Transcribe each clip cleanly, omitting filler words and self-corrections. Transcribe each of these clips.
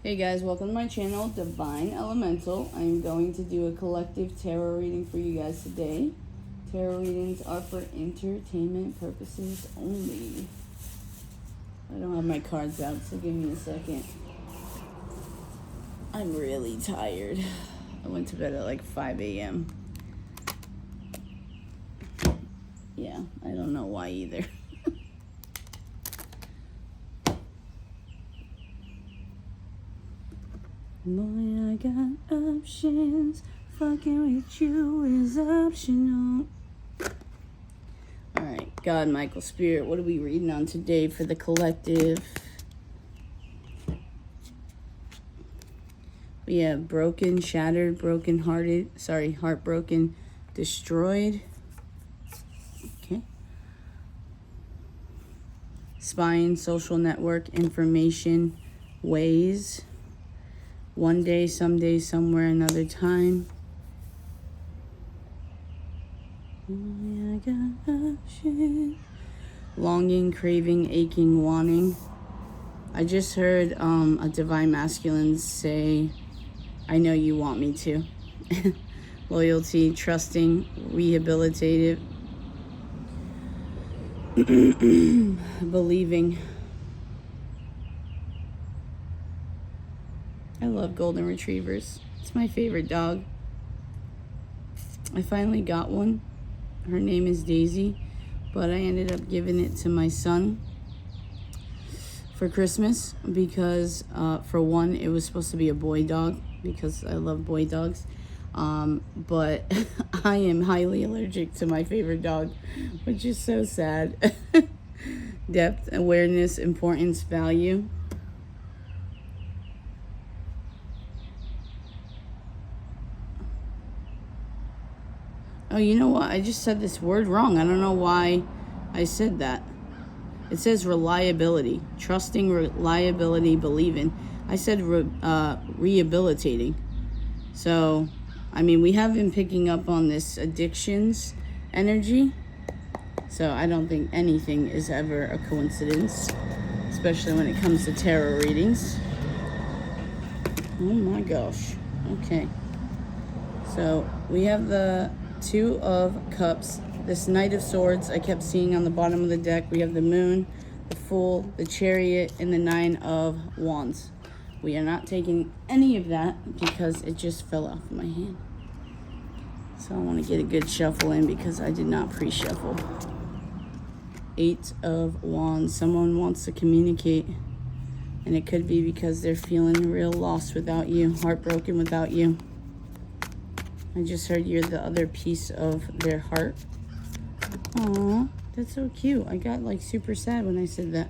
Hey guys, welcome to my channel, Divine Elemental. I'm going to do a collective tarot reading for you guys today. Tarot readings are for entertainment purposes only. I don't have my cards out, so give me a second. I'm really tired. I went to bed at like 5 a.m. Yeah, I don't know why either. Boy, I got options. Fucking with you is optional. Alright, God, Michael, Spirit, what are we reading on today for the collective? We have broken, shattered, broken-hearted, heartbroken, destroyed. Okay. Spine, social network, information, ways. One day, someday, somewhere, another time. I got options. Longing, craving, aching, wanting. I just heard a divine masculine say, I know you want me to. Loyalty, trusting, rehabilitative, believing. I love golden retrievers. It's my favorite dog. I finally got one. Her name is Daisy, but I ended up giving it to my son for Christmas because, for one, it was supposed to be a boy dog because I love boy dogs. But I am highly allergic to my favorite dog, which is so sad. Depth, awareness, importance, value. Oh, you know what? I just said this word wrong. I don't know why I said that. It says reliability. Trusting, reliability, believing. I said rehabilitating. So, I mean, we have been picking up on this addictions energy. So, I don't think anything is ever a coincidence. Especially when it comes to tarot readings. Oh my gosh. Okay. So, we have the Two of Cups, this Knight of Swords I kept seeing on the bottom of the deck. We have the Moon, the Fool, the Chariot, and the Nine of Wands. We are not taking any of that because it just fell off my hand. So I want to get a good shuffle in because I did not pre-shuffle. Eight of Wands. Someone wants to communicate, and it could be because they're feeling real lost without you, heartbroken without you. I just heard you're the other piece of their heart. Aw, that's so cute. I got like super sad when I said that.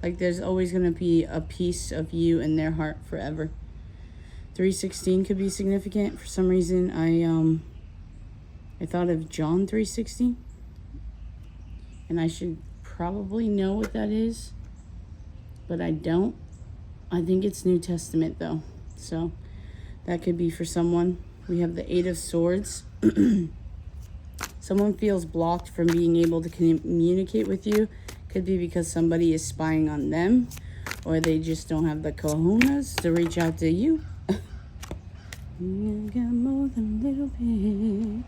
Like there's always going to be a piece of you in their heart forever. 316 could be significant. For some reason, I thought of John 3:16. And I should probably know what that is. But I don't. I think it's New Testament though. So that could be for someone. We have the Eight of Swords. Someone feels blocked from being able to communicate with you. Could be because somebody is spying on them, or they just don't have the kahunas to reach out to you. You got more than a little bit.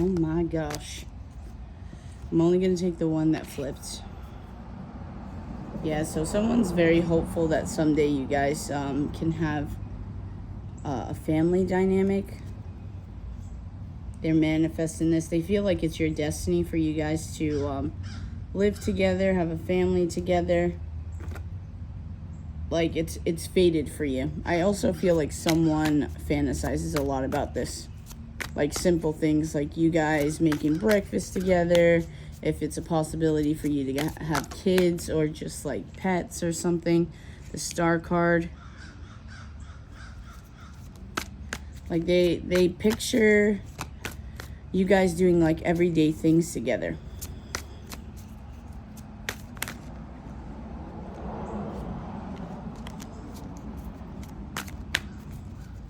Oh my gosh. I'm only going to take the one that flipped. Yeah, so someone's very hopeful that someday you guys can have a family dynamic. They're manifesting this. They feel like it's your destiny for you guys to live together, have a family together. Like it's fated for you. I also feel like someone fantasizes a lot about this. Like simple things like you guys making breakfast together, if it's a possibility for you to have kids or just like pets or something. The Star card. Like they picture you guys doing like everyday things together.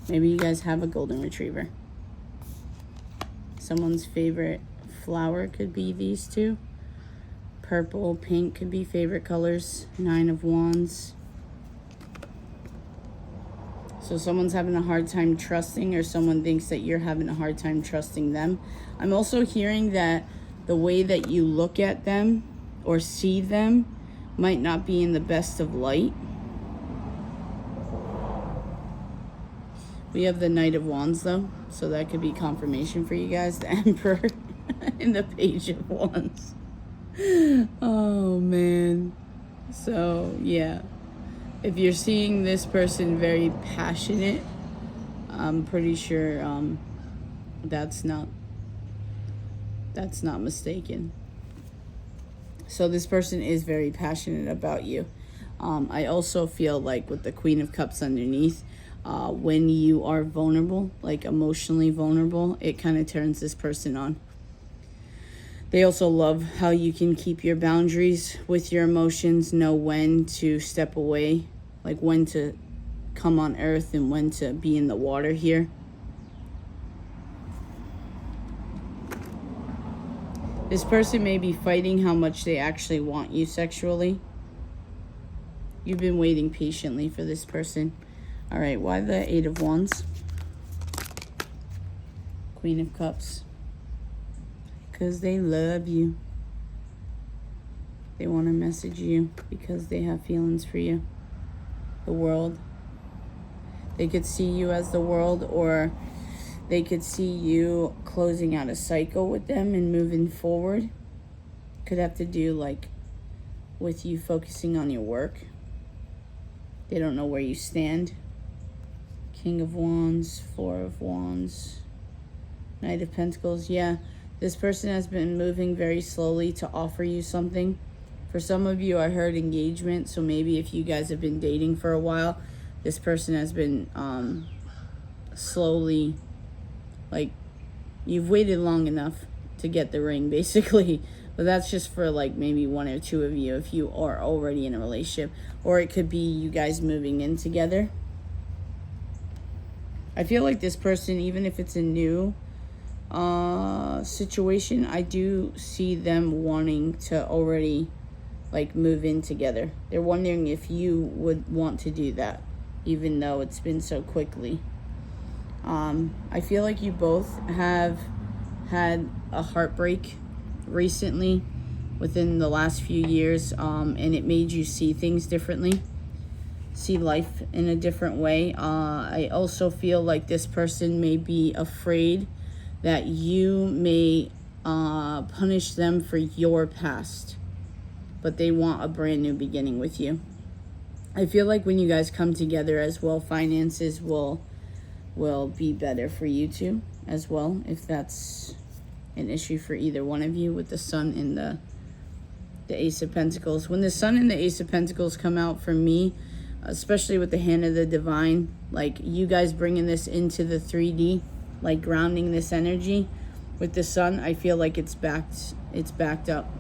Maybe you guys have a golden retriever. Someone's favorite flower could be these two. Purple, pink could be favorite colors. 9 of Wands. So someone's having a hard time trusting, or someone thinks that you're having a hard time trusting them. I'm also hearing that the way that you look at them or see them might not be in the best of light. We have the Knight of Wands though, so that could be confirmation for you guys. The Emperor and the Page of Wands. Oh man. So yeah, if you're seeing this person very passionate, I'm pretty sure that's not mistaken. So this person is very passionate about you. I also feel like with the Queen of Cups underneath, when you are vulnerable, like emotionally vulnerable, it kind of turns this person on. They also love how you can keep your boundaries with your emotions, know when to step away, like when to come on earth and when to be in the water here. This person may be fighting how much they actually want you sexually. You've been waiting patiently for this person. All right, why the 8 of Wands? Queen of Cups. Because they love you. They want to message you because they have feelings for you. The World. They could see you as the World, or they could see you closing out a cycle with them and moving forward. Could have to do like with you focusing on your work. They don't know where you stand. King of Wands, 4 of Wands, Knight of Pentacles. Yeah, this person has been moving very slowly to offer you something. For some of you, I heard engagement. So maybe if you guys have been dating for a while, this person has been slowly, like, you've waited long enough to get the ring, basically. But that's just for like maybe 1 or 2 of you if you are already in a relationship. Or it could be you guys moving in together. I feel like this person, even if it's a new situation, I do see them wanting to already like move in together. They're wondering if you would want to do that, even though it's been so quickly. I feel like you both have had a heartbreak recently within the last few years, and it made you see things differently, see life in a different way. I also feel like this person may be afraid that you may punish them for your past, but they want a brand new beginning with you. I feel like when you guys come together as well, finances will be better for you two as well, if that's an issue for either one of you, with the Sun and the Ace of Pentacles. When the Sun and the Ace of Pentacles come out for me, especially with the Hand of the Divine, like you guys bringing this into the 3D, like grounding this energy with the Sun, I feel like it's backed up.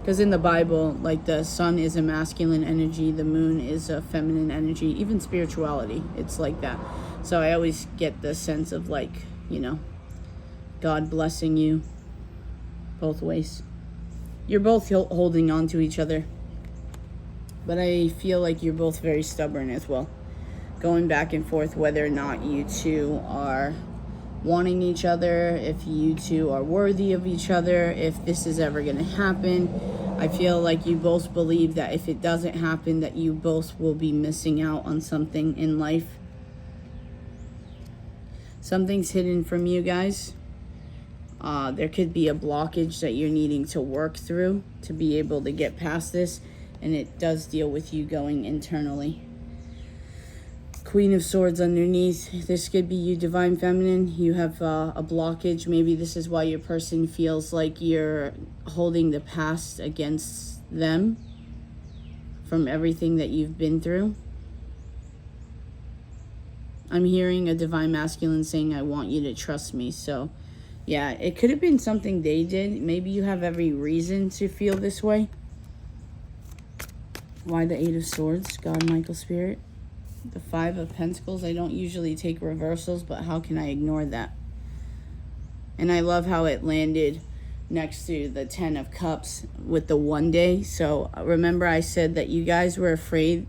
Because in the Bible, like the Sun is a masculine energy, the Moon is a feminine energy, even spirituality, it's like that. So I always get the sense of like, you know, God blessing you both ways. You're both holding on to each other, but I feel like you're both very stubborn as well, going back and forth whether or not you two are wanting each other, if you two are worthy of each other, if this is ever going to happen. I feel like you both believe that if it doesn't happen, that you both will be missing out on something in life. Something's hidden from you guys. There could be a blockage that you're needing to work through to be able to get past this, and it does deal with you going internally. Queen of Swords underneath. This could be you, Divine Feminine. You have a blockage. Maybe this is why your person feels like you're holding the past against them from everything that you've been through. I'm hearing a Divine Masculine saying, I want you to trust me. So yeah, it could have been something they did. Maybe you have every reason to feel this way. Why the 8 of Swords? God, Michael, Spirit. The 5 of Pentacles. I don't usually take reversals, but how can I ignore that? And I love how it landed next to the 10 of Cups with the 1 day. So remember I said that you guys were afraid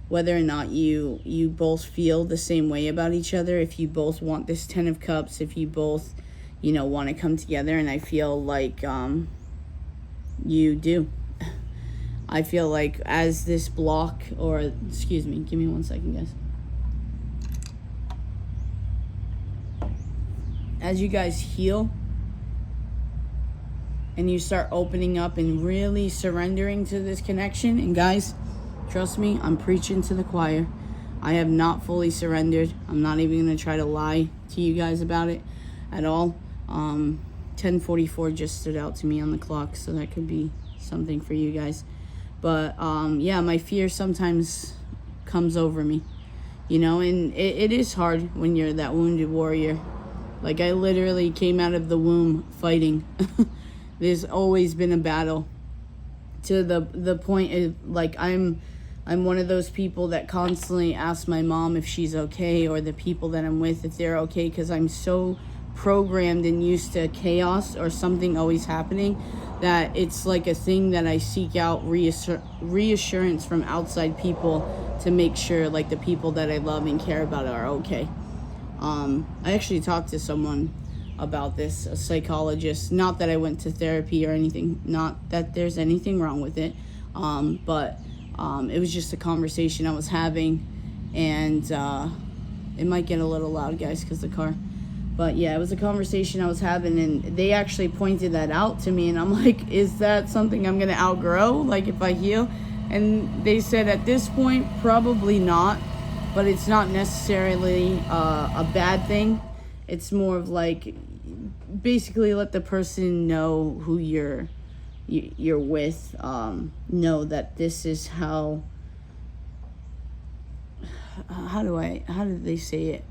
whether or not you both feel the same way about each other, if you both want this 10 of Cups, if you both, you know, want to come together. And I feel like you do. I feel like as this block, or excuse me, give me 1 second, guys. As you guys heal and you start opening up and really surrendering to this connection, and guys, trust me, I'm preaching to the choir. I have not fully surrendered. I'm not even going to try to lie to you guys about it at all. 10:44 just stood out to me on the clock, so that could be something for you guys. But yeah, my fear sometimes comes over me, you know, and it is hard when you're that wounded warrior. Like, I literally came out of the womb fighting. There's always been a battle, to the point of, like, I'm one of those people that constantly ask my mom if she's okay, or the people that I'm with if they're okay, because I'm so programmed and used to chaos or something always happening that it's like a thing that I seek out reassurance from outside people to make sure, like, the people that I love and care about are okay. I actually talked to someone about this, a psychologist. Not that I went to therapy or anything, not that there's anything wrong with it, but it was just a conversation I was having, and it might get a little loud, guys, because the car. But yeah, it was a conversation I was having, and they actually pointed that out to me, and I'm like, is that something I'm gonna outgrow, like, if I heal? And they said at this point, probably not, but it's not necessarily a bad thing. It's more of like, basically let the person know who you're with, know that this is how do they say it?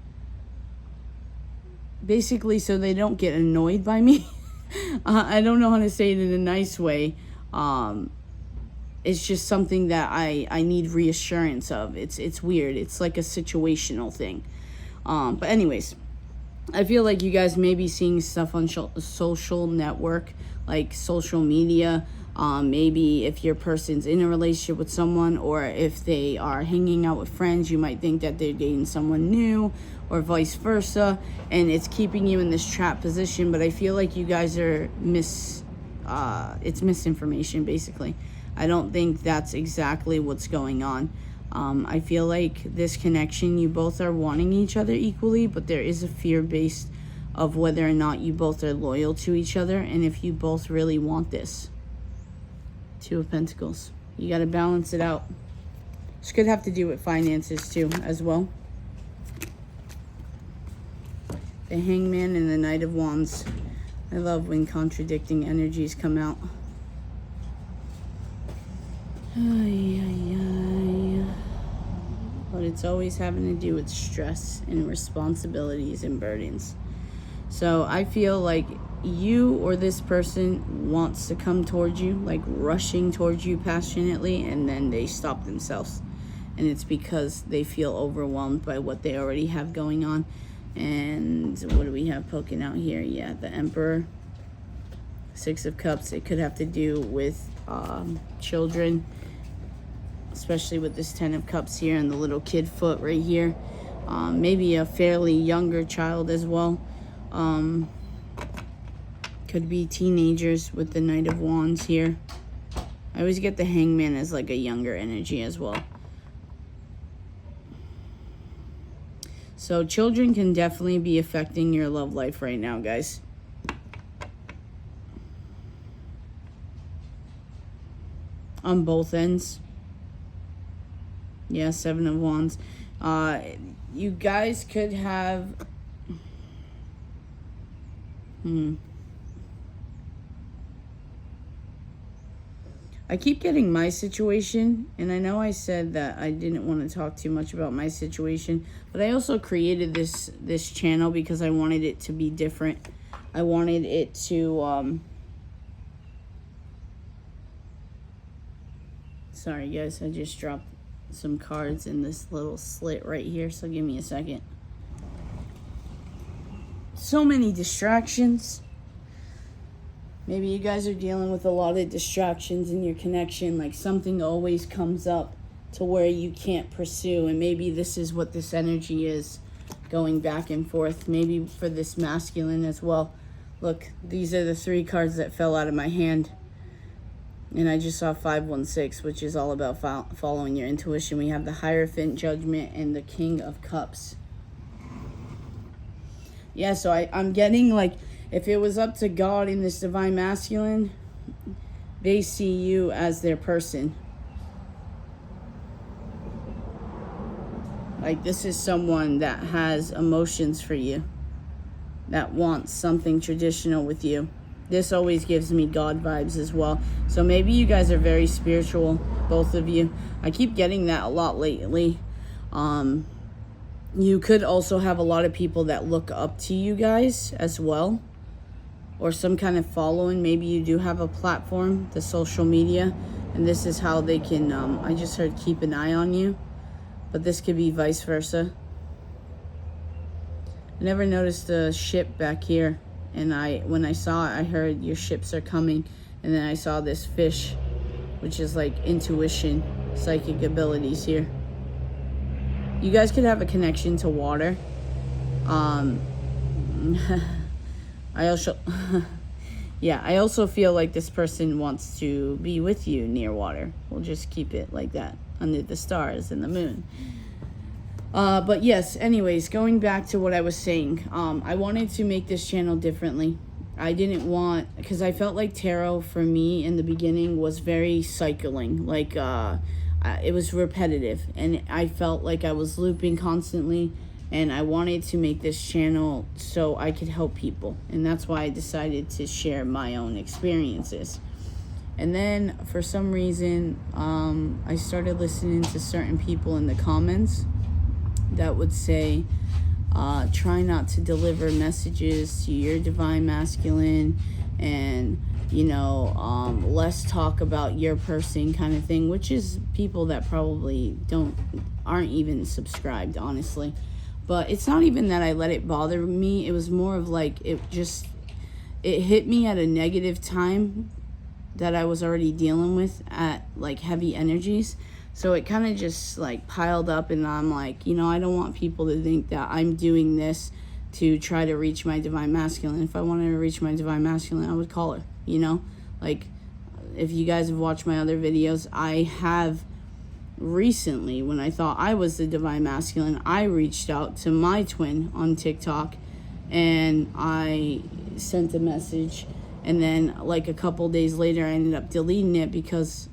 Basically, so they don't get annoyed by me. I don't know how to say it in a nice way. It's just something that I need reassurance of. It's weird. It's like a situational thing. But anyways, I feel like you guys may be seeing stuff on social network, like social media. Maybe if your person's in a relationship with someone, or if they are hanging out with friends, you might think that they're dating someone new, or vice versa, and it's keeping you in this trap position. But I feel like you guys are it's misinformation, basically. I don't think that's exactly what's going on. I feel like this connection, you both are wanting each other equally, but there is a fear based of whether or not you both are loyal to each other, and if you both really want this. 2 of Pentacles. You got to balance it out. This could have to do with finances too, as well. The Hangman and the Knight of Wands. I love when contradicting energies come out. But it's always having to do with stress and responsibilities and burdens. So I feel like you or this person wants to come towards you, like rushing towards you passionately, and then they stop themselves. And it's because they feel overwhelmed by what they already have going on. And what do we have poking out here? Yeah, the Emperor, 6 of Cups. It could have to do with children, especially with this 10 of Cups here and the little kid foot right here. Maybe a fairly younger child as well. Could be teenagers with the Knight of Wands here. I always get the Hangman as like a younger energy as well. So children can definitely be affecting your love life right now, guys. On both ends. Yeah, 7 of Wands. You guys could have... I keep getting my situation, and I know I said that I didn't want to talk too much about my situation, but I also created this channel because I wanted it to be different. I wanted it to... Sorry, guys, I just dropped some cards in this little slit right here, so give me a second. so many distractions. Maybe you guys are dealing with a lot of distractions in your connection, like something always comes up to where you can't pursue, and maybe this is what this energy is, going back and forth. Maybe for this masculine as well. Look, these are the 3 cards that fell out of my hand, and I just saw 516, which is all about following your intuition. We have the Hierophant, Judgment, and the King of Cups. Yeah, so I'm getting, like, if it was up to God in this divine masculine, they see you as their person. Like, this is someone that has emotions for you, that wants something traditional with you. This always gives me God vibes as well. So maybe you guys are very spiritual, both of you. I keep getting that a lot lately. You could also have a lot of people that look up to you guys as well, or some kind of following. Maybe you do have a platform, the social media, and this is how they can, I just heard keep an eye on you, but this could be vice versa. I never noticed the ship back here, and when I saw it, I heard your ships are coming, and then I saw this fish, which is like intuition, psychic abilities here. You guys could have a connection to water. I also yeah, I also feel like this person wants to be with you near water. We'll just keep it like that, under the stars and the moon. But yes, anyways, going back to what I was saying, I wanted to make this channel differently. I didn't want, because I felt like tarot for me in the beginning was very cycling, like it was repetitive, and I felt like I was looping constantly, and I wanted to make this channel so I could help people, and that's why I decided to share my own experiences. And then for some reason, I started listening to certain people in the comments that would say, try not to deliver messages to your divine masculine, and less talk about your person, kind of thing, which is people that probably aren't even subscribed, honestly. But it's not even that I let it bother me. It was more of like, it hit me at a negative time that I was already dealing with, at like heavy energies. So it kind of just like piled up, and I'm like, I don't want people to think that I'm doing this to try to reach my divine masculine. If I wanted to reach my divine masculine, I would call her, like, if you guys have watched my other videos, I have recently, when I thought I was the divine masculine, I reached out to my twin on TikTok, and I sent a message, and then like a couple days later I ended up deleting it because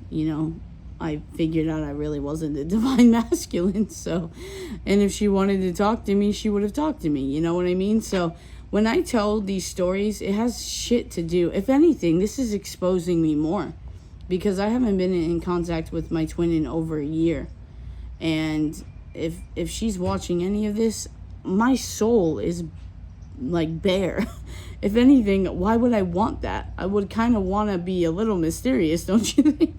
I figured out I really wasn't the divine masculine. So, and if she wanted to talk to me, she would have talked to me, you know what I mean? So when I tell these stories, it has shit to do, if anything, this is exposing me more, because I haven't been in contact with my twin in over a year. And if she's watching any of this, my soul is like bare. If anything, why would I want that? I would kind of want to be a little mysterious, don't you think?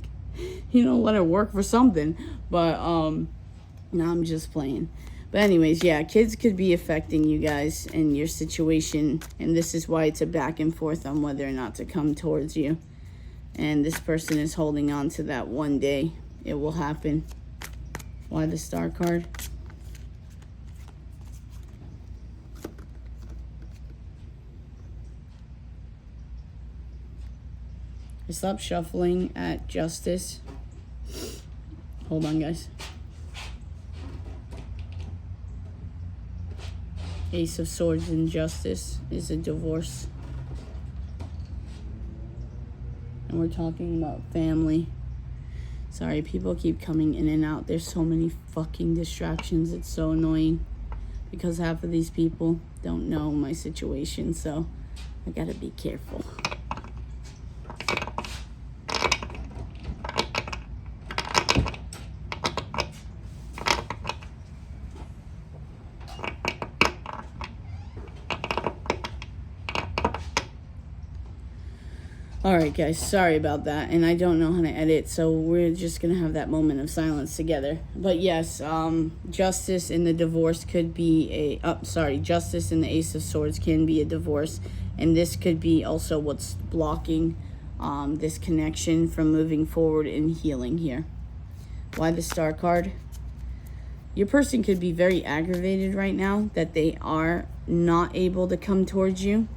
Let her work for something. But no, I'm just playing. But anyways, yeah, kids could be affecting you guys and your situation, and this is why it's a back and forth on whether or not to come towards you. And this person is holding on to that one day it will happen. Why the Star card? I stopped shuffling at Justice. Hold on, guys. Ace of Swords in Justice is a divorce. And we're talking about family. Sorry, people keep coming in and out. There's so many fucking distractions. It's so annoying. Because half of these people don't know my situation, so I gotta be careful. Alright guys, sorry about that, and I don't know how to edit, so we're just gonna have that moment of silence together. But yes, justice in the divorce could be justice in the Ace of Swords can be a divorce, and this could be also what's blocking this connection from moving forward and healing here. Why the Star card? Your person could be very aggravated right now that they are not able to come towards you.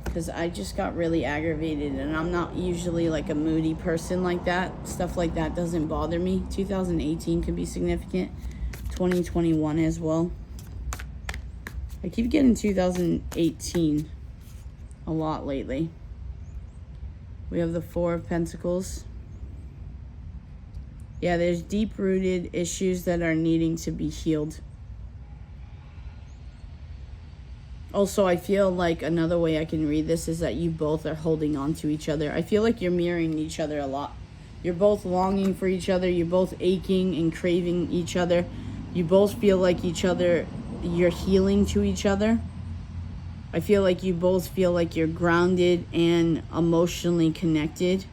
Because I just got really aggravated, and I'm not usually like a moody person like that. Stuff like that doesn't bother me. 2018 could be significant. 2021 as well. I keep getting 2018 a lot lately. We have the Four of Pentacles. Yeah, there's deep-rooted issues that are needing to be healed. Also, I feel like another way I can read this is that you both are holding on to each other. I feel like you're mirroring each other a lot. You're both longing for each other. You're both aching and craving each other. You both feel like you're healing to each other. I feel like you both feel like you're grounded and emotionally connected.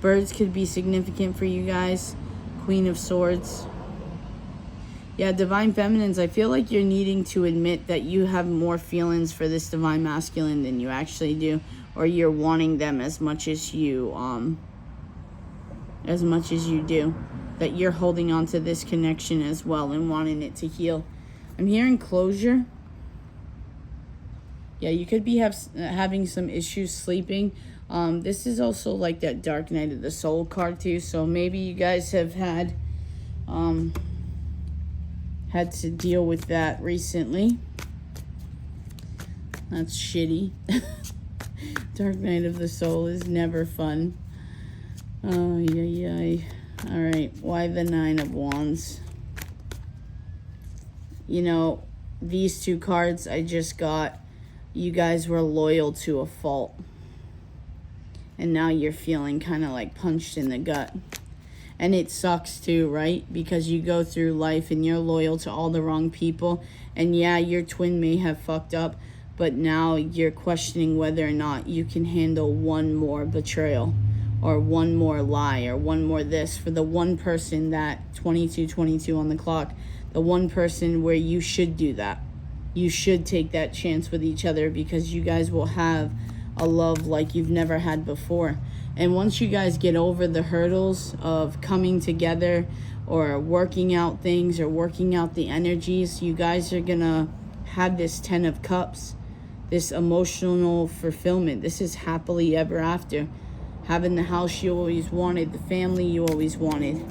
Birds could be significant for you guys. Queen of Swords. Yeah, Divine Feminines, I feel like you're needing to admit that you have more feelings for this Divine Masculine than you actually do. Or you're wanting them as much as you do. That you're holding on to this connection as well and wanting it to heal. I'm hearing closure. Yeah, you could be having some issues sleeping. This is also like that Dark Night of the Soul card too. So maybe you guys have had to deal with that recently. That's shitty. Dark Night of the Soul is never fun. Oh, yeah. Alright, why the Nine of Wands? You know, these two cards I just got, you guys were loyal to a fault. And now you're feeling kind of like punched in the gut. And it sucks too, right? Because you go through life and you're loyal to all the wrong people. And yeah, your twin may have fucked up, but now you're questioning whether or not you can handle one more betrayal or one more lie or one more this for the one person that 22 on the clock, the one person where you should do that. You should take that chance with each other because you guys will have a love like you've never had before. And once you guys get over the hurdles of coming together or working out things or working out the energies, you guys are gonna have this 10 of Cups, this emotional fulfillment. This is happily ever after. Having the house you always wanted, the family you always wanted.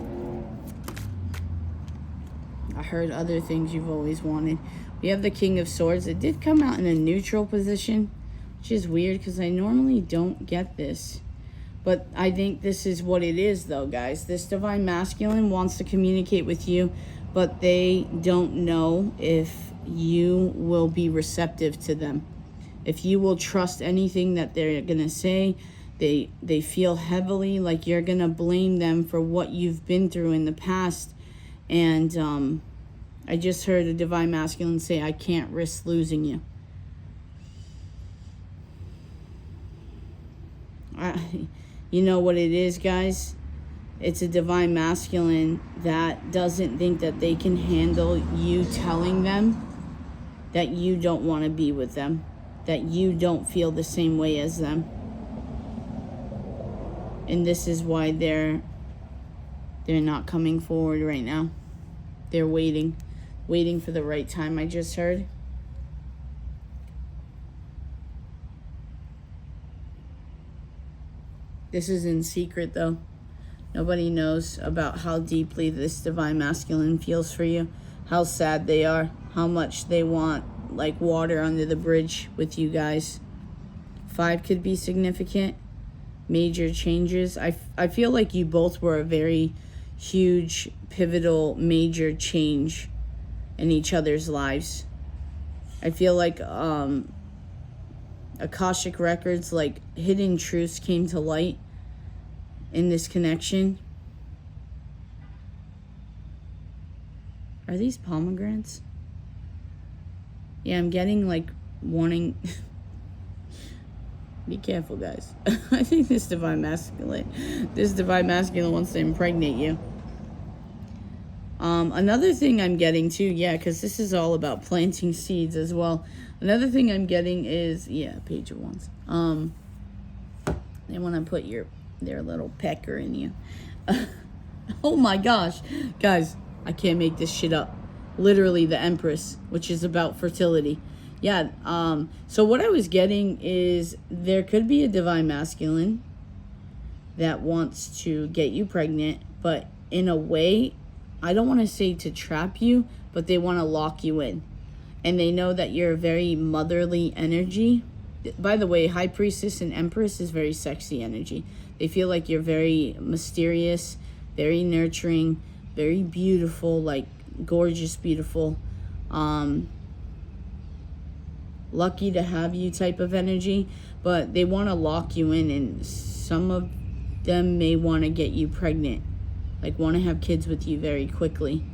I heard other things you've always wanted. We have the King of Swords. It did come out in a neutral position, which is weird because I normally don't get this. But I think this is what it is though, guys. This Divine Masculine wants to communicate with you, but they don't know if you will be receptive to them. If you will trust anything that they're going to say. They feel heavily like you're going to blame them for what you've been through in the past. And I just heard a Divine Masculine say, I can't risk losing you. You know what it is, guys? It's a Divine Masculine that doesn't think that they can handle you telling them that you don't want to be with them, that you don't feel the same way as them. And this is why they're not coming forward right now. They're waiting for the right time, I just heard. This is in secret, though. Nobody knows about how deeply this Divine Masculine feels for you, how sad they are, how much they want, like, water under the bridge with you guys. 5 could be significant. Major changes. I feel like you both were a very huge, pivotal, major change in each other's lives. I feel like Akashic records, like hidden truths came to light in this connection. Are these pomegranates? Yeah, I'm getting like wanting Be careful, guys. I think this divine masculine wants to impregnate you. Another thing I'm getting too, yeah, because this is all about planting seeds as well. Another thing I'm getting is, yeah, Page of Wands. They want to put their little pecker in you. Oh my gosh, guys, I can't make this shit up. Literally, the Empress, which is about fertility. Yeah. So what I was getting is there could be a divine masculine that wants to get you pregnant, but in a way, I don't want to say to trap you, but they want to lock you in. And they know that you're a very motherly energy. By the way, High Priestess and Empress is very sexy energy. They feel like you're very mysterious, very nurturing, very beautiful, like gorgeous, beautiful. Lucky to have you type of energy. But they want to lock you in, and some of them may want to get you pregnant. Like want to have kids with you very quickly.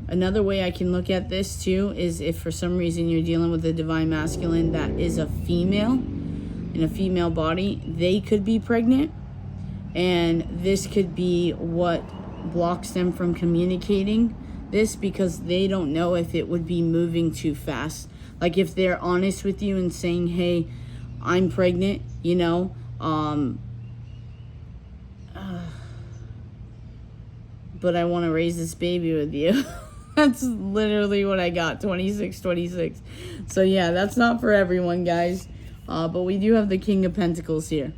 Another way I can look at this too is if for some reason you're dealing with a divine masculine that is a female, in a female body, they could be pregnant. And this could be what blocks them from communicating this, because they don't know if it would be moving too fast. Like if they're honest with you and saying, hey, I'm pregnant, you know, but I want to raise this baby with you. That's literally what I got, 26. So yeah, that's not for everyone, guys. But we do have the King of Pentacles here.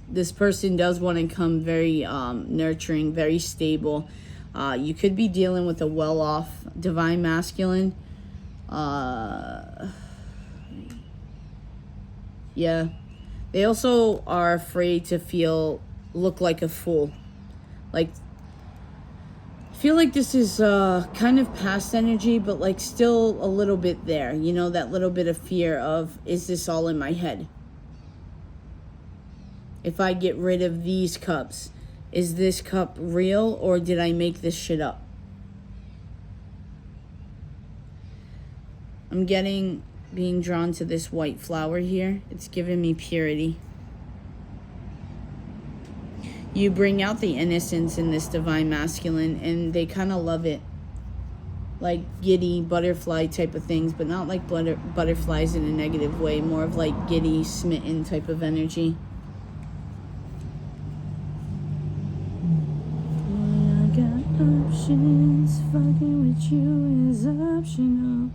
This person does want to come very nurturing, very stable. You could be dealing with a well-off divine masculine. Yeah. They also are afraid to look like a fool. Like, I feel like this is kind of past energy, but like still a little bit there. You know, that little bit of fear of, is this all in my head? If I get rid of these cups, is this cup real or did I make this shit up? I'm being drawn to this white flower here. It's giving me purity. You bring out the innocence in this divine masculine, and they kind of love it. Like giddy, butterfly type of things, but not like butterflies in a negative way. More of like giddy, smitten type of energy. I got options, fucking with you is optional.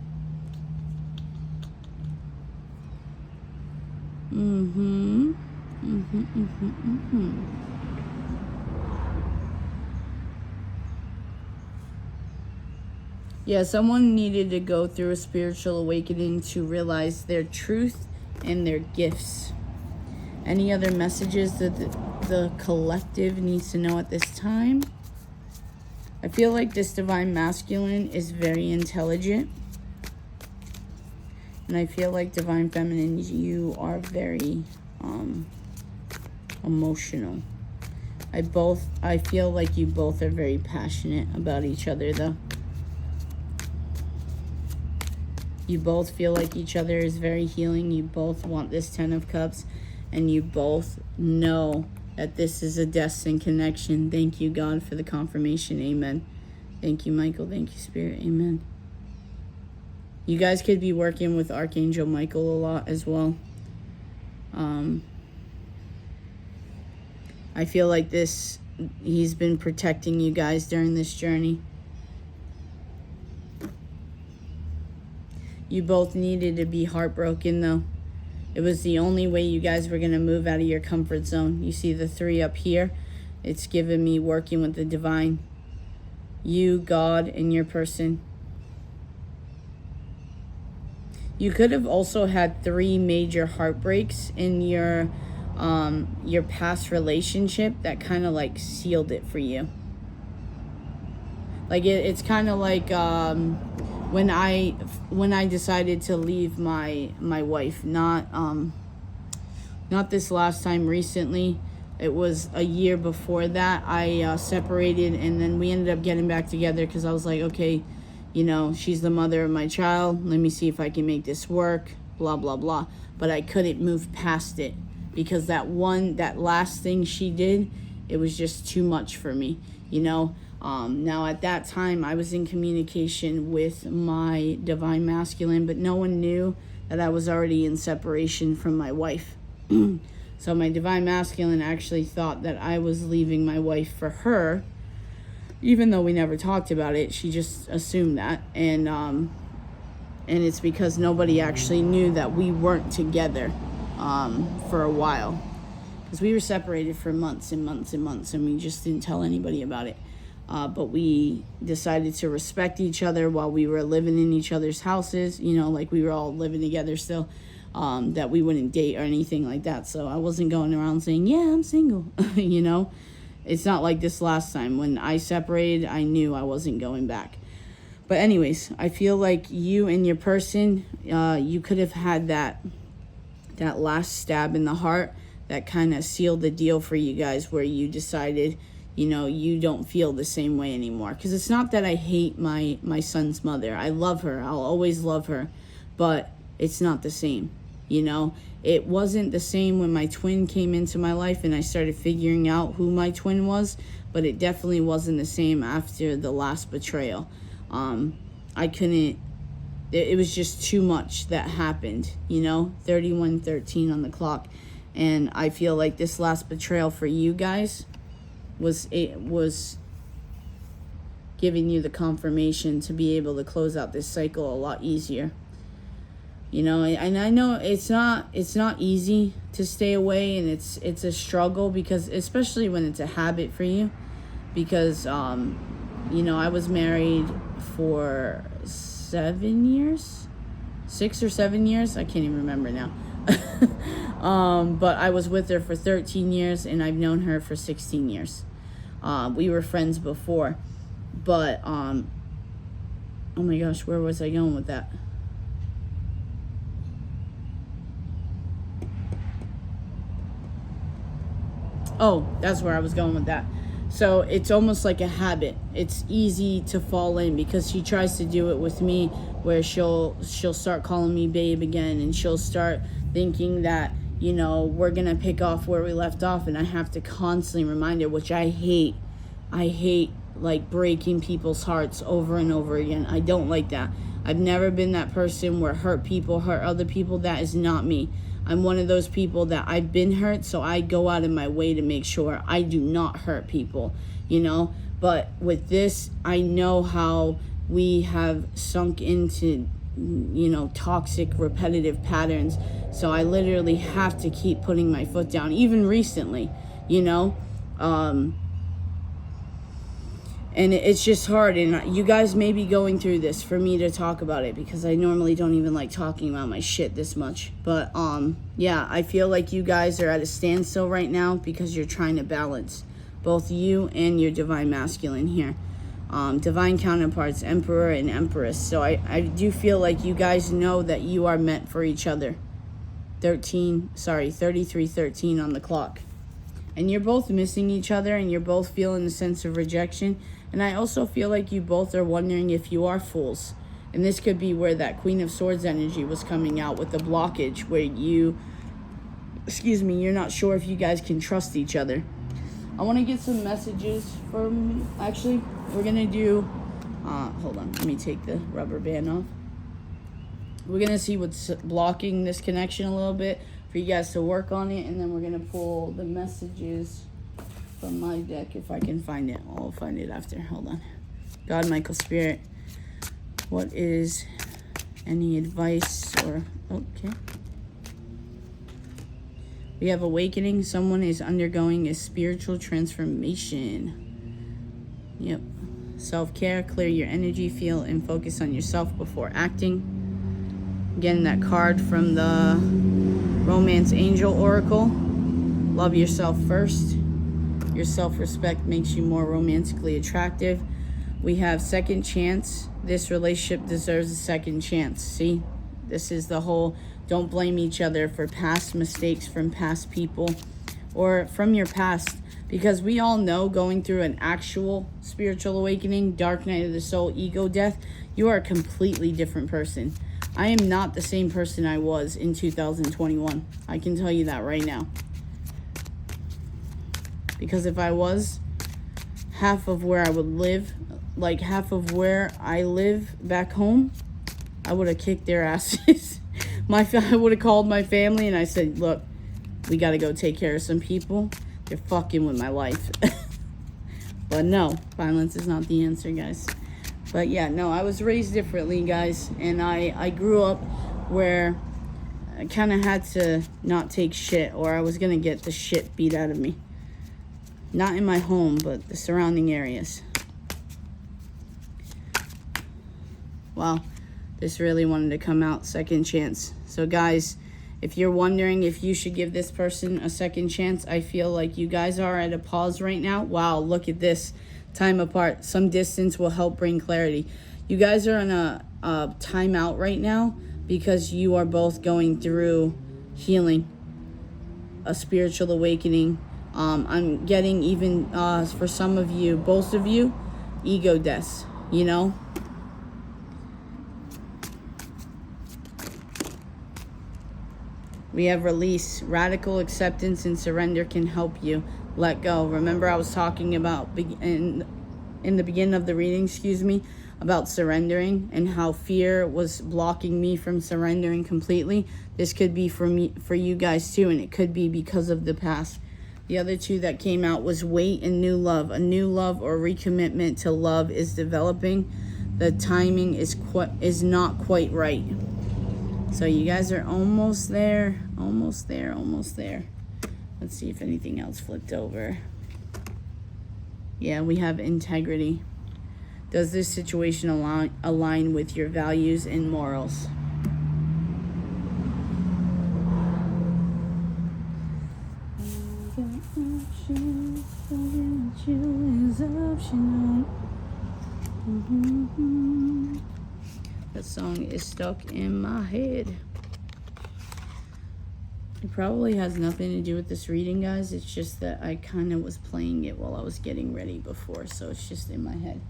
Yeah, someone needed to go through a spiritual awakening to realize their truth and their gifts. Any other messages that the collective needs to know at this time? I feel like this divine masculine is very intelligent. And I feel like divine feminine, you are very emotional. I feel like you both are very passionate about each other though. You both feel like each other is very healing. You both want this 10 of Cups. And you both know that this is a destined connection. Thank you, God, for the confirmation. Amen. Thank you, Michael. Thank you, Spirit. Amen. You guys could be working with Archangel Michael a lot as well. I feel like he's been protecting you guys during this journey. You both needed to be heartbroken, though. It was the only way you guys were going to move out of your comfort zone. You see the 3 up here? It's given me working with the divine. You, God, and your person. You could have also had 3 major heartbreaks in your past relationship that kind of like sealed it for you. Like it's kind of like when I decided to leave my wife, not this last time recently. It was a year before that. I separated, and then we ended up getting back together because I was like, okay, you know, she's the mother of my child. Let me see if I can make this work. blah, blah, blah. But I couldn't move past it because that last thing she did, it was just too much for me, you know. Now at that time I was in communication with my divine masculine, but no one knew that I was already in separation from my wife. So my divine masculine actually thought that I was leaving my wife for her, even though we never talked about it. She just assumed that, and it's because nobody actually knew that we weren't together for a while, because we were separated for months and months and months, and we just didn't tell anybody about it. But we decided to respect each other while we were living in each other's houses, you know, like we were all living together still, that we wouldn't date or anything like that. So I wasn't going around saying, yeah, I'm single, you know. It's not like this last time. When I separated, I knew I wasn't going back. But anyways, I feel like you and your person, you could have had that last stab in the heart that kind of sealed the deal for you guys, where you decided, you know, you don't feel the same way anymore. Because it's not that I hate my son's mother. I love her. I'll always love her. But it's not the same, you know. It wasn't the same when my twin came into my life and I started figuring out who my twin was. But it definitely wasn't the same after the last betrayal. I couldn't, it was just too much that happened, you know. 31:13 on the clock. And I feel like this last betrayal for you guys was giving you the confirmation to be able to close out this cycle a lot easier, you know. And I know it's not easy to stay away, and it's a struggle, because especially when it's a habit for you, because you know, I was married for 7 years, 6 or 7 years, I can't even remember now. But I was with her for 13 years, and I've known her for 16 years. We were friends before, but oh my gosh, where was I going with that? Oh, that's where I was going with that. So it's almost like a habit. It's easy to fall in, because she tries to do it with me, where she'll start calling me babe again, and she'll start thinking that, you know, we're gonna pick off where we left off, and I have to constantly remind her, which I hate. I hate, like, breaking people's hearts over and over again. I don't like that. I've never been that person where hurt people hurt other people. That is not me. I'm one of those people that I've been hurt, so I go out of my way to make sure I do not hurt people, you know. But with this, I know how we have sunk into, you know, toxic, repetitive patterns. So I literally have to keep putting my foot down, even recently, you know. And it's just hard, and you guys may be going through this for me to talk about it, because I normally don't even like talking about my shit this much. But yeah, I feel like you guys are at a standstill right now, because you're trying to balance both you and your divine masculine here. Divine counterparts, Emperor and Empress. So I do feel like you guys know that you are meant for each other. 33:13 on the clock. And you're both missing each other, and you're both feeling a sense of rejection. And I also feel like you both are wondering if you are fools. And this could be where that Queen of Swords energy was coming out with the blockage, where you're not sure if you guys can trust each other. I want to get some messages from, actually, we're going to do, hold on, let me take the rubber band off. We're going to see what's blocking this connection a little bit for you guys to work on it, and then we're going to pull the messages from my deck if I can find it. I'll find it after. Hold on. God, Michael, Spirit, what is any advice or... Okay. We have awakening. Someone is undergoing a spiritual transformation. Yep. Self-care. Clear your energy. Feel and focus on yourself before acting. Again, that card from the Romance Angel Oracle. Love yourself first. Your self-respect makes you more romantically attractive. We have second chance. This relationship deserves a second chance. See? This is the whole don't blame each other for past mistakes from past people or from your past. Because we all know, going through an actual spiritual awakening, dark night of the soul, ego death, you are a completely different person. I am not the same person I was in 2021. I can tell you that right now. Because if I was, half of where I would live, like half of where I live back home, I would have kicked their asses. I would have called my family and I said, look, we got to go take care of some people. They're fucking with my life. But no, violence is not the answer, guys. But yeah, no, I was raised differently, guys. And I grew up where I kind of had to not take shit, or I was going to get the shit beat out of me. Not in my home, but the surrounding areas. Wow, this really wanted to come out. Second chance. So guys, if you're wondering if you should give this person a second chance, I feel like you guys are at a pause right now. Wow, look at this. Time apart. Some distance will help bring clarity. You guys are on a timeout right now because you are both going through healing, a spiritual awakening. I'm getting even, for some of you, both of you, ego deaths, you know? We have release. Radical acceptance and surrender can help you let go. Remember, I was talking about in the beginning of the reading, about surrendering and how fear was blocking me from surrendering completely. This could be for you guys too, and it could be because of the past. The other two that came out was wait and new love. A new love or recommitment to love is developing. The timing is not quite right. So you guys are almost there, almost there, almost there. Let's see if anything else flipped over. Yeah, we have integrity. Does this situation align with your values and morals? That song is stuck in my head. It probably has nothing to do with this reading, guys. It's just that I kind of was playing it while I was getting ready before, so it's just in my head.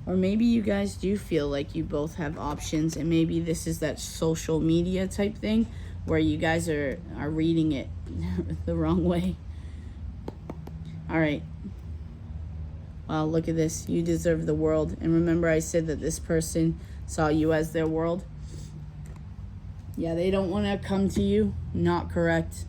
Or maybe you guys do feel like you both have options, and maybe this is that social media type thing where you guys are reading it the wrong way. All right. Wow, look at this. You deserve the world. And remember I said that this person saw you as their world? Yeah, they don't want to come to you. Not correct.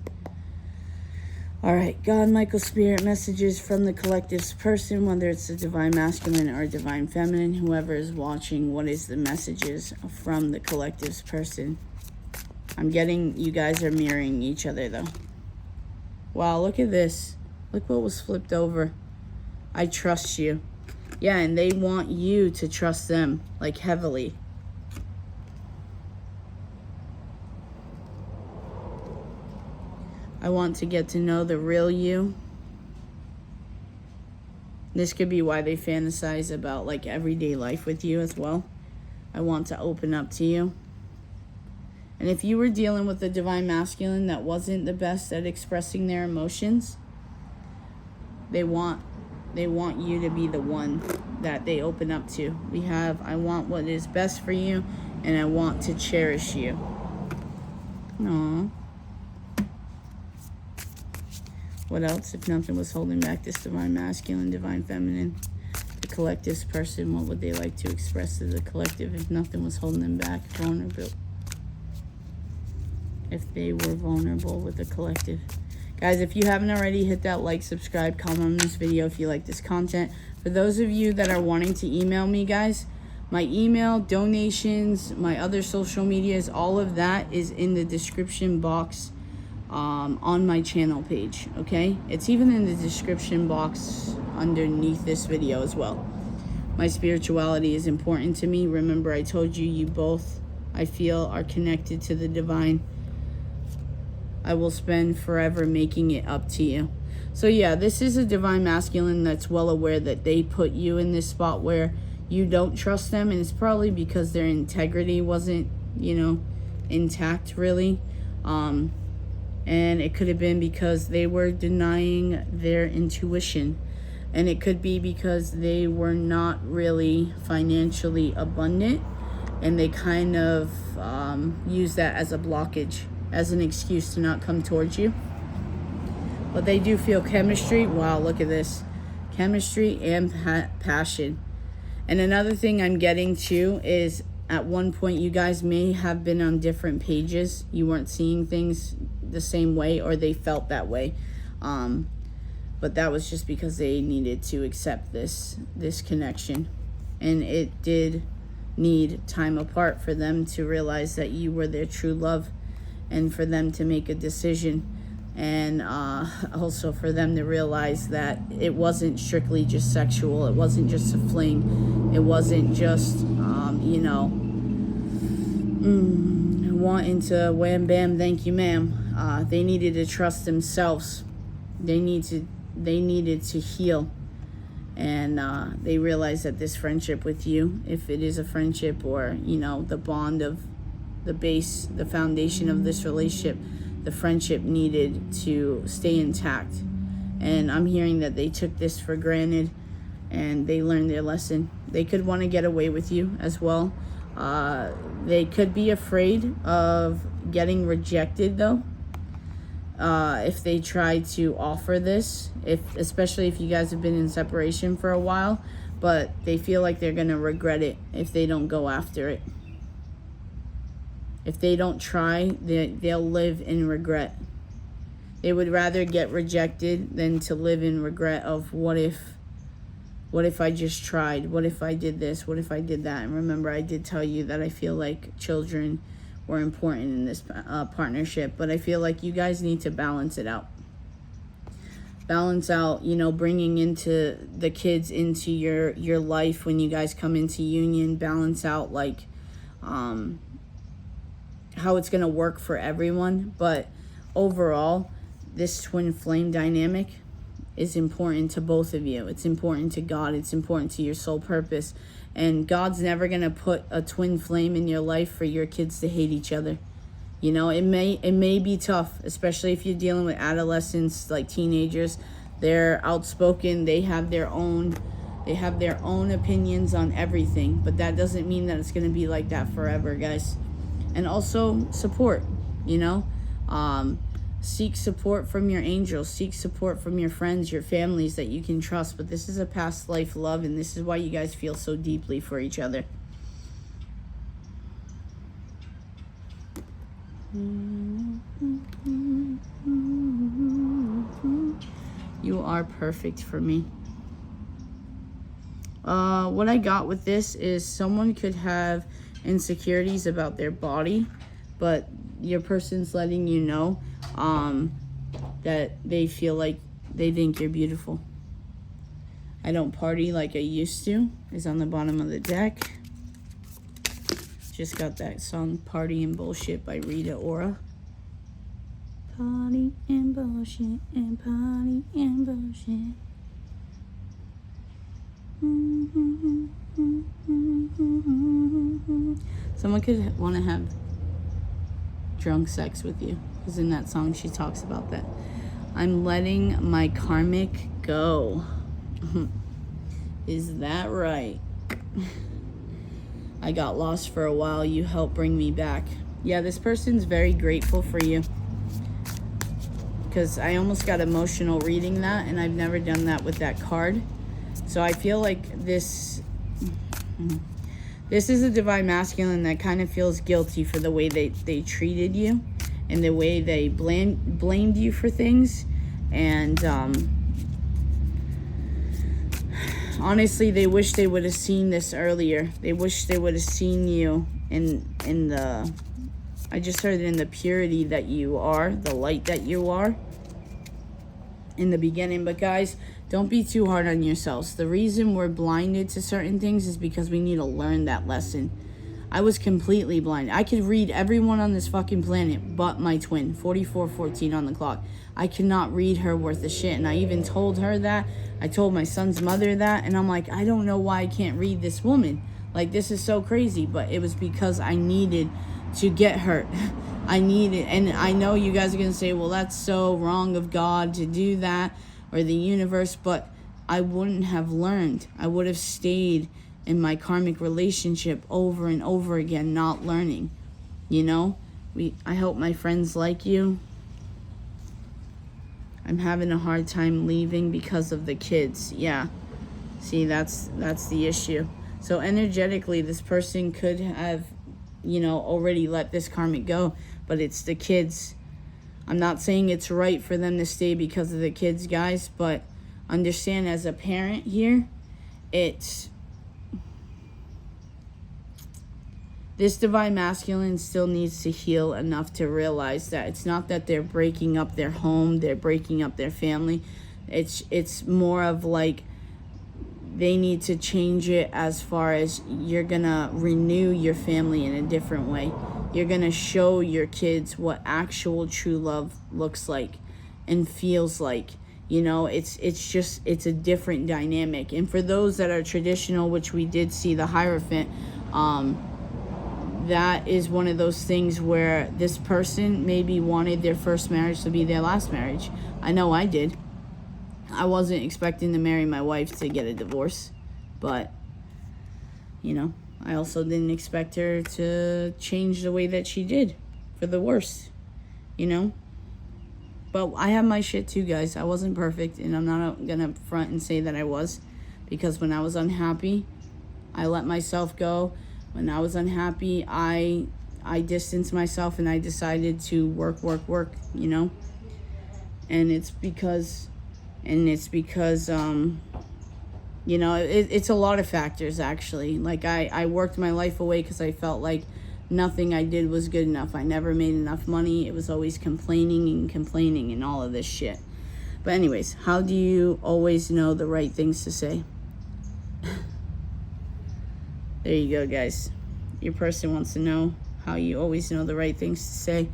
All right, God, Michael, Spirit, messages from the collective's person, whether it's the divine masculine or divine feminine, whoever is watching, what is the messages from the collective's person? I'm getting you guys are mirroring each other, though. Wow, look at this. Look what was flipped over. I trust you. Yeah, and they want you to trust them, like heavily. I want to get to know the real you. This could be why they fantasize about like everyday life with you as well. I want to open up to you. And if you were dealing with a divine masculine that wasn't the best at expressing their emotions, they want you to be the one that they open up to. We have, I want what is best for you, and I want to cherish you. Aww. What else? If nothing was holding back this divine masculine, divine feminine, the collective's person, what would they like to express to the collective if nothing was holding them back? Vulnerable. If they were vulnerable with the collective. Guys, if you haven't already, hit that like, subscribe, comment on this video if you like this content. For those of you that are wanting to email me, guys, my email, donations, my other social medias, all of that is in the description box on my channel page, okay? It's even in the description box underneath this video as well. My spirituality is important to me. Remember, I told you, you both, I feel, are connected to the divine. I will spend forever making it up to you. So yeah, this is a divine masculine that's well aware that they put you in this spot where you don't trust them, and it's probably because their integrity wasn't, intact really. And it could have been because they were denying their intuition, and it could be because they were not really financially abundant, and they kind of use that as a blockage, as an excuse to not come towards you. But they do feel chemistry. Wow, look at this. Chemistry and passion. And another thing I'm getting to is at one point you guys may have been on different pages. You weren't seeing things the same way, or they felt that way. But that was just because they needed to accept this connection. And it did need time apart for them to realize that you were their true love, and for them to make a decision, and also for them to realize that it wasn't strictly just sexual. It wasn't just a fling. It wasn't just wanting to wham bam thank you ma'am. They needed to trust themselves. They needed to heal. And they realized that this friendship with you, if it is a friendship, or the bond of the base, the foundation of this relationship, the friendship needed to stay intact. And I'm hearing that they took this for granted, and they learned their lesson. They could want to get away with you as well. They could be afraid of getting rejected, though, if they try to offer this, especially if you guys have been in separation for a while. But they feel like they're going to regret it if they don't go after it. If they don't try, they'll live in regret. They would rather get rejected than to live in regret of what if I just tried? What if I did this? What if I did that? And remember, I did tell you that I feel like children were important in this partnership, but I feel like you guys need to balance it out. Balance out, bringing into the kids into your life when you guys come into union. Balance out how it's going to work for everyone. But overall, this twin flame dynamic is important to both of you. It's important to God. It's important to your soul purpose. And God's never going to put a twin flame in your life for your kids to hate each other. It may be tough, especially if you're dealing with adolescents, like teenagers. They're outspoken. They have their own opinions on everything. But that doesn't mean that it's going to be like that forever, guys. And also support, seek support from your angels, seek support from your friends, your families that you can trust. But this is a past life love, and this is why you guys feel so deeply for each other. You are perfect for me. What I got with this is someone could have insecurities about their body, but your person's letting you know that they feel like they think you're beautiful. I don't party like I used to is on the bottom of the deck. Just got that song Party and Bullshit by Rita Ora. Party and bullshit and party and bullshit. Someone could want to have drunk sex with you, because in that song she talks about that. I'm letting my karmic go. Is that right? I got lost for a while. You helped bring me back. Yeah, this person's very grateful for you, because I almost got emotional reading that, and I've never done that with that card. So I feel like this is a divine masculine that kind of feels guilty for the way they treated you, and the way they blamed you for things. And honestly, they wish they would have seen this earlier. They wish they would have seen you in the, I just heard, in the purity that you are, the light that you are in the beginning. But guys, don't be too hard on yourselves. The reason we're blinded to certain things is because we need to learn that lesson. I was completely blind. I could read everyone on this fucking planet but my twin, 4414 on the clock. I cannot read her worth of shit. And I even told her that. I told my son's mother that. And I'm like, I don't know why I can't read this woman. Like, this is so crazy. But it was because I needed to get hurt. I needed, and I know you guys are going to say, well, that's so wrong of God to do that, or the universe. But I wouldn't have learned. I would have stayed in my karmic relationship over and over again, not learning. You know, I hope my friends like you. I'm having a hard time leaving because of the kids. Yeah. See, that's the issue. So energetically, this person could have, you know, already let this karmic go, but it's the kids. I'm not saying it's right for them to stay because of the kids, guys, but understand, as a parent here, this divine masculine still needs to heal enough to realize that it's not that they're breaking up their home, they're breaking up their family. It's more of like they need to change it as far as you're gonna renew your family in a different way. You're gonna show your kids what actual true love looks like and feels like. You know, it's a different dynamic. And for those that are traditional, which we did see the Hierophant, that is one of those things where this person maybe wanted their first marriage to be their last marriage. I know I did. I wasn't expecting to marry my wife to get a divorce, but, you know, I also didn't expect her to change the way that she did for the worse, you know. But I have my shit too, guys. I wasn't perfect, and I'm not gonna front and say that I was, because when I was unhappy, I let myself go. When I was unhappy, I distanced myself, and I decided to work, you know. And it's because you know, it's a lot of factors, actually. Like, I worked my life away because I felt like nothing I did was good enough. I never made enough money. It was always complaining and all of this shit. But anyways, how do you always know the right things to say? There you go, guys. Your person wants to know how you always know the right things to say,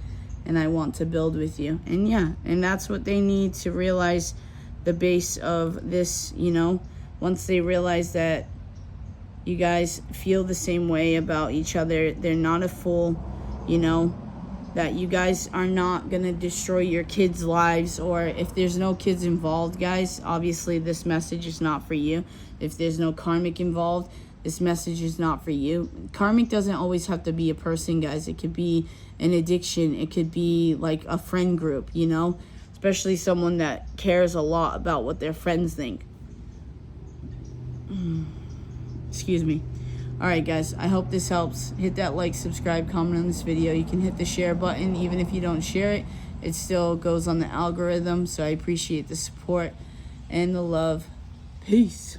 and I want to build with you. And yeah, and that's what they need to realize, the base of this, you know. Once they realize that you guys feel the same way about each other, they're not a fool, you know, that you guys are not gonna destroy your kids' lives. Or if there's no kids involved, guys, obviously this message is not for you. If there's no karmic involved, this message is not for you. Karmic doesn't always have to be a person, guys. It could be an addiction. It could be like a friend group, you know, especially someone that cares a lot about what their friends think. Excuse me. Alright, guys, I hope this helps. Hit that like, subscribe, comment on this video. You can hit the share button. Even if you don't share it, it still goes on the algorithm. So I appreciate the support and the love. Peace.